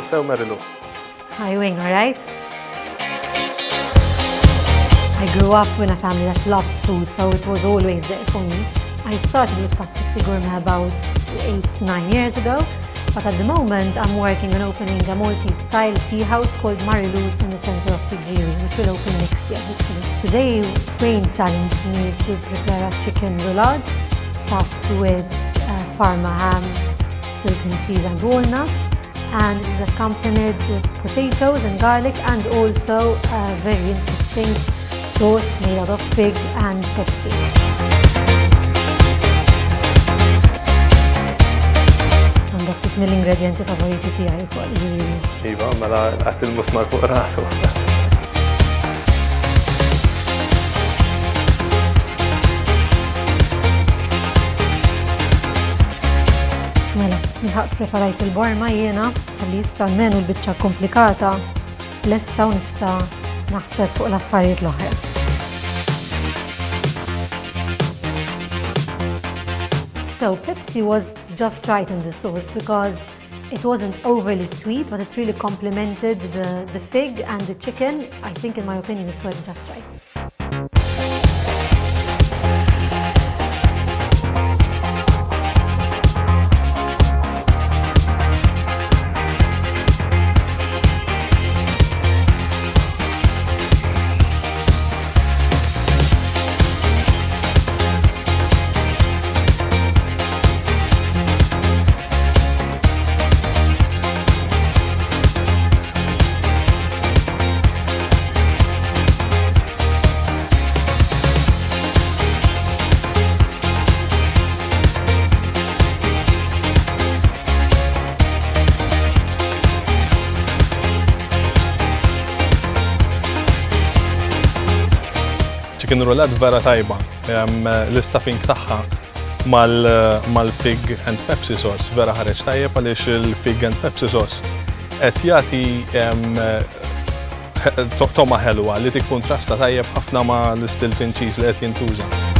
sew Marilu. Hi Wayne, all right? I grew up in a family that loves food, so it was always there for me. I started with pastizzi gourmet about 8-9 years ago, but at the moment I'm working on opening a Maltese-style tea house called Marilu's in the center of Sigiri, which will open next year, hopefully. Today, Wayne challenged me to prepare a chicken roulade stuffed with Parma ham, Stilton cheese and walnuts, and it is accompanied with potatoes and garlic and also a very interesting sauce made out of fig and Pepsi. Għandha ftit mill-ingredjenti favoriti tiegħi wkoll, jiġifieri. Iva, mela qed il-musmar fuq rasu. Mela, nilħaqt preparajt il-borma jiena, għalli issa l-menu l-biċċa komplikata, lesta u nista' naħseb fuq l-affarijiet l-oħra. So Pepsi was just right in the sauce because it wasn't overly sweet, but it really complemented the fig and the chicken. I think, in my opinion, it worked just right. Chicken roulade vera tajba. L-istuffing tagħha mal-fig and Pepsi sauce vera ħareġ tajjeb għaliex il-fig and Pepsi sauce qed jagħti toma ħelwa li tikkuntrasta tajjeb ħafna ma l-Stilton cheese li qed jintuża.